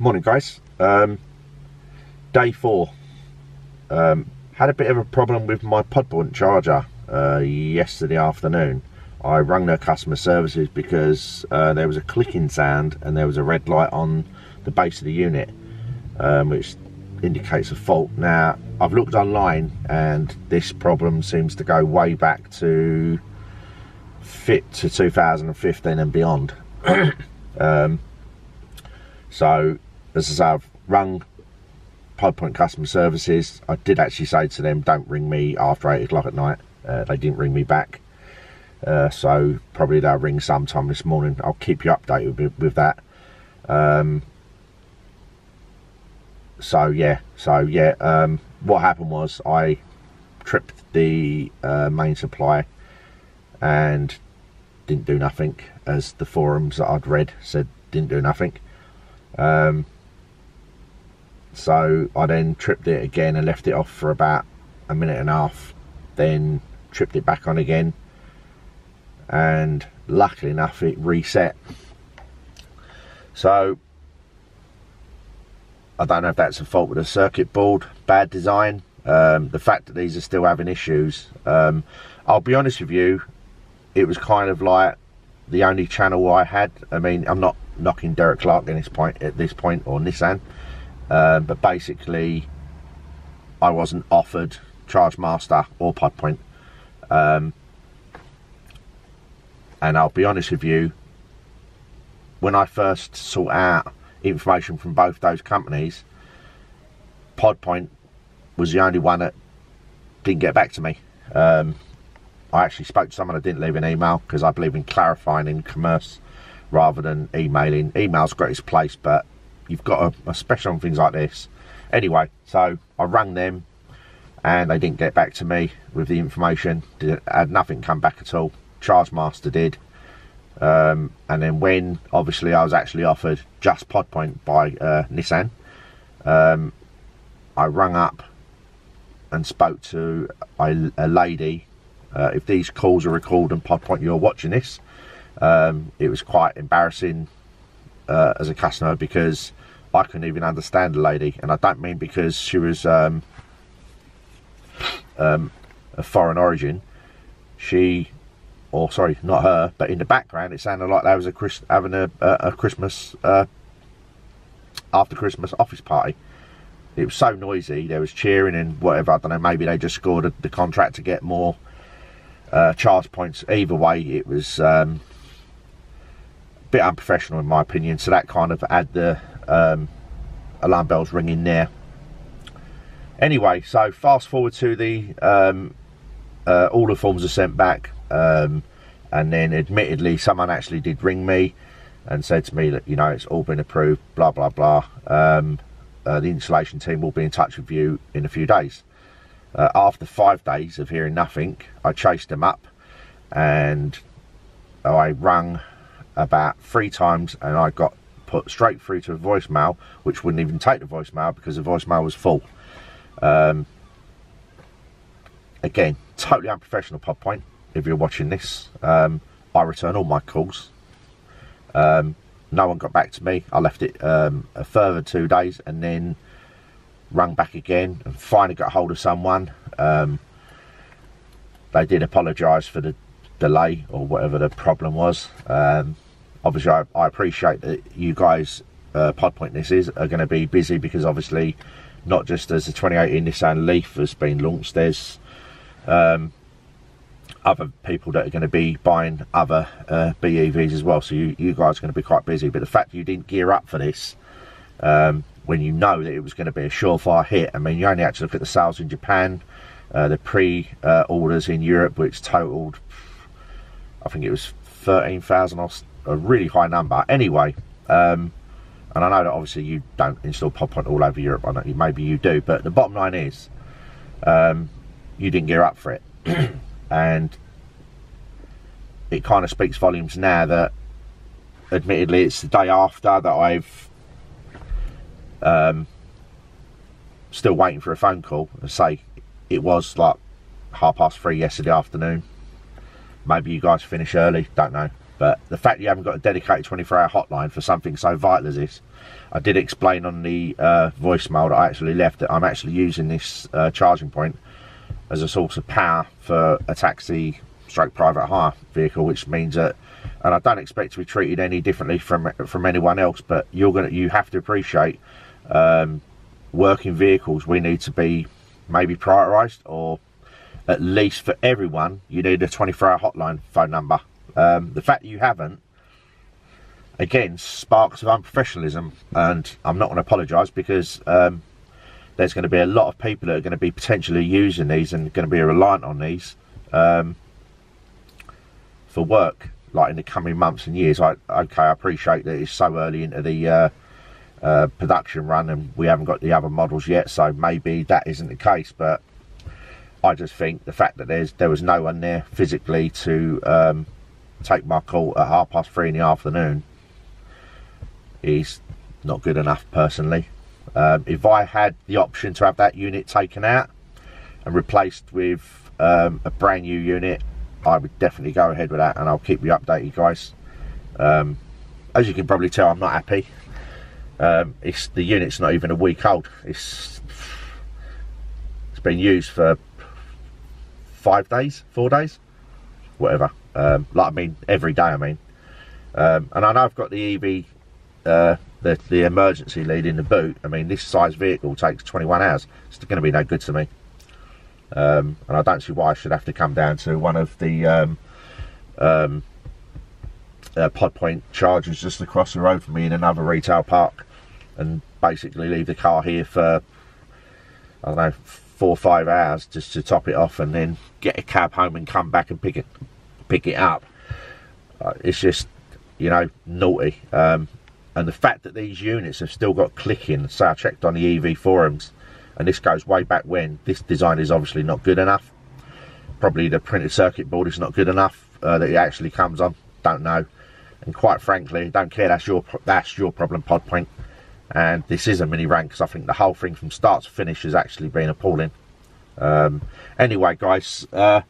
Morning guys. Day 4. Had a bit of a problem with my pod point charger yesterday afternoon. I rang their customer services because there was a clicking sound and there was a red light on the base of the unit, which indicates a fault. Now I've looked online and this problem seems to go way back to 2015 and beyond. So as I say, I've rung pod point customer services. I did actually say to them, don't ring me after 8 o'clock at night. They didn't ring me back, so probably they'll ring sometime this morning. I'll keep you updated with that. What happened was I tripped the main supply and didn't do nothing, as the forums that I'd read said didn't do nothing. So I then tripped it again and left it off for about a minute and a half, then tripped it back on again, and luckily enough it reset. So I don't know if that's a fault with the circuit board, bad design, the fact that these are still having issues. I'll be honest with you, it was kind of like the only channel I had. I mean, I'm not knocking Derek Clark at this point or Nissan, but basically I wasn't offered Chargemaster or pod point, and I'll be honest with you, when I first sought out information from both those companies, pod point was the only one that didn't get back to me. I actually spoke to someone. I didn't leave an email because I believe in clarifying in commerce rather than emailing. Email's greatest place, but you've got especially on things like this. Anyway, so I rang them and they didn't get back to me with the information. Had nothing come back at all. Chargemaster did. And then when obviously I was actually offered just pod point by Nissan, I rang up and spoke to a lady. If these calls are recorded and pod point you're watching this, it was quite embarrassing as a customer, because I couldn't even understand the lady, and I don't mean because she was a foreign origin. Sorry, not her, but in the background it sounded like there was having a Christmas after Christmas office party. It was so noisy, there was cheering and whatever. I don't know, maybe they just scored the contract to get more charge points. Either way, it was a bit unprofessional in my opinion, so that kind of had the alarm bells ringing there. Anyway, so fast forward to the all the forms are sent back, and then admittedly someone actually did ring me and said to me that, you know, it's all been approved, blah blah blah. The installation team will be in touch with you in a few days. After 5 days of hearing nothing, I chased them up and I rang about 3 times and I got put straight through to a voicemail, which wouldn't even take the voicemail because the voicemail was full. Again, totally unprofessional, pod point. If you're watching this, I return all my calls. No one got back to me. I left it a further 2 days and then rung back again and finally got hold of someone. They did apologise for the delay or whatever the problem was. Obviously I appreciate that you guys, pod point this is, are going to be busy, because obviously not just as the 2018 Nissan Leaf has been launched, there's other people that are going to be buying other BEVs as well, so you guys are going to be quite busy. But the fact that you didn't gear up for this, when you know that it was going to be a surefire hit. I mean, you only had to look at the sales in Japan, the pre-orders in Europe, which totaled, I think it was 13,000, or a really high number. Anyway, and I know that obviously you don't install pod point all over Europe. I know maybe you do, but the bottom line is, you didn't gear up for it. And it kind of speaks volumes now that admittedly it's the day after that I've still waiting for a phone call. I say it was like 3:30 yesterday afternoon. Maybe you guys finish early, don't know. But the fact you haven't got a dedicated 24-hour hotline for something so vital as this, I did explain on the voicemail that I actually left that I'm actually using this charging point as a source of power for a taxi stroke private hire vehicle, which means that, and I don't expect to be treated any differently from anyone else, but you have to appreciate working vehicles, we need to be maybe prioritised, or at least for everyone you need a 24-hour hotline phone number. The fact that you haven't, again, sparks of unprofessionalism, and I'm not going to apologise, because there's going to be a lot of people that are going to be potentially using these and going to be reliant on these for work, like in the coming months and years. I appreciate that it's so early into the production run and we haven't got the other models yet, so maybe that isn't the case, but I just think the fact that there was no one there physically to take my call at 3:30 in the afternoon is not good enough, personally. If I had the option to have that unit taken out and replaced with a brand new unit, I would definitely go ahead with that, and I'll keep you updated, guys. As you can probably tell, I'm not happy. The unit's not even a week old. It's been used for 5 days, 4 days, whatever. Every day, and I know I've got the EV, the emergency lead in the boot. I mean, this size vehicle takes 21 hours. It's going to be no good to me. And I don't see why I should have to come down to one of the pod point chargers just across the road from me in another retail park and basically leave the car here for, I don't know, 4 or 5 hours just to top it off, and then get a cab home and come back and pick it up. It's just, you know, naughty. And the fact that these units have still got clicking, so I checked on the EV forums, and this goes way back when, this design is obviously not good enough. Probably the printed circuit board is not good enough that it actually comes on, don't know. And quite frankly, don't care, that's your problem, Podpoint. And this is a mini rant, because I think the whole thing from start to finish has actually been appalling. Anyway, guys, I'm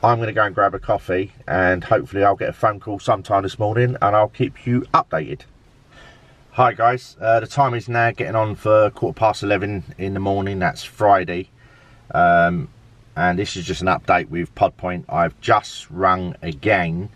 going to go and grab a coffee, and hopefully I'll get a phone call sometime this morning, and I'll keep you updated. Hi guys, the time is now getting on for 11:15 in the morning. That's Friday, and this is just an update with Podpoint. I've just rung again,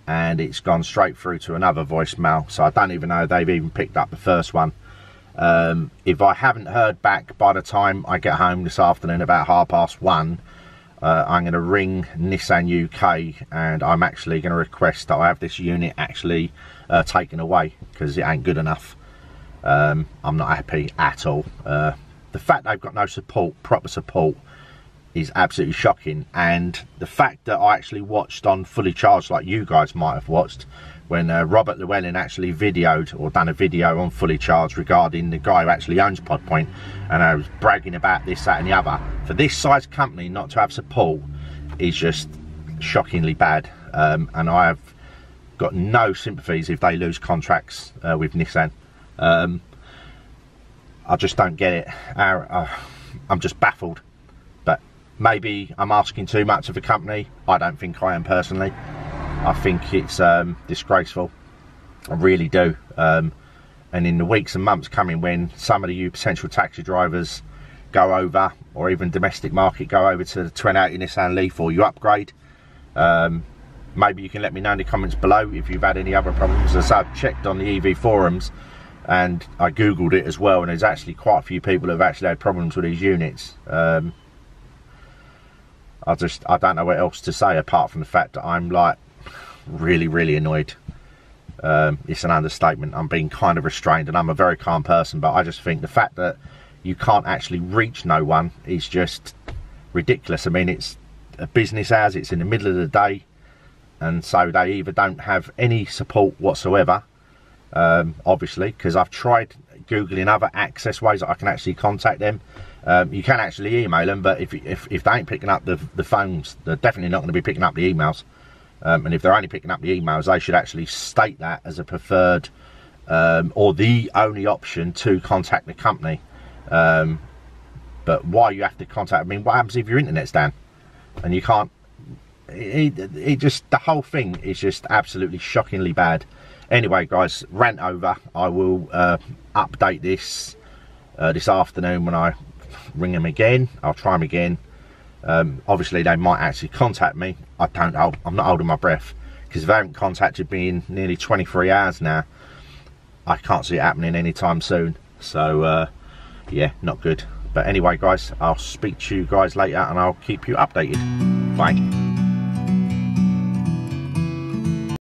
and it's gone straight through to another voicemail, so I don't even know if they've even picked up the first one. If I haven't heard back by the time I get home this afternoon about 1:30, I'm going to ring Nissan UK, and I'm actually going to request that I have this unit actually taken away, because it ain't good enough. I'm not happy at all. The fact they've got no support, proper support, is absolutely shocking. And the fact that I actually watched on Fully Charged, like you guys might have watched, when Robert Llewellyn actually videoed or done a video on Fully Charged regarding the guy who actually owns Podpoint, and I was bragging about this, that and the other. For this size company not to have support is just shockingly bad, and I have got no sympathies if they lose contracts with Nissan. I just don't get it. I'm just baffled. But maybe I'm asking too much of a company. I don't think I am, personally. I think it's disgraceful. I really do. And in the weeks and months coming, when some of you potential taxi drivers go over, or even domestic market go over to the 2080 Nissan Leaf, or you upgrade, maybe you can let me know in the comments below if you've had any other problems. As I've checked on the EV forums, and I googled it as well, and there's actually quite a few people who have actually had problems with these units. I don't know what else to say apart from the fact that I'm like really annoyed. It's an understatement. I'm being kind of restrained, and I'm a very calm person, but I just think the fact that you can't actually reach no one is just ridiculous. I mean, it's a business hours, it's in the middle of the day, and so they either don't have any support whatsoever, obviously, because I've tried googling other access ways that I can actually contact them. You can actually email them, but if they ain't picking up the phones, they're definitely not going to be picking up the emails. And if they're only picking up the emails, they should actually state that as a preferred or the only option to contact the company. But why you have to contact, I mean, what happens if your internet's down and you can't it just, the whole thing is just absolutely shockingly bad. Anyway guys, rant over. I will update this this afternoon when I ring them again. I'll try them again. Obviously they might actually contact me. I'm not holding my breath, because if they haven't contacted me in nearly 23 hours now, I can't see it happening anytime soon. So yeah, not good. But anyway guys, I'll speak to you guys later and I'll keep you updated. Bye.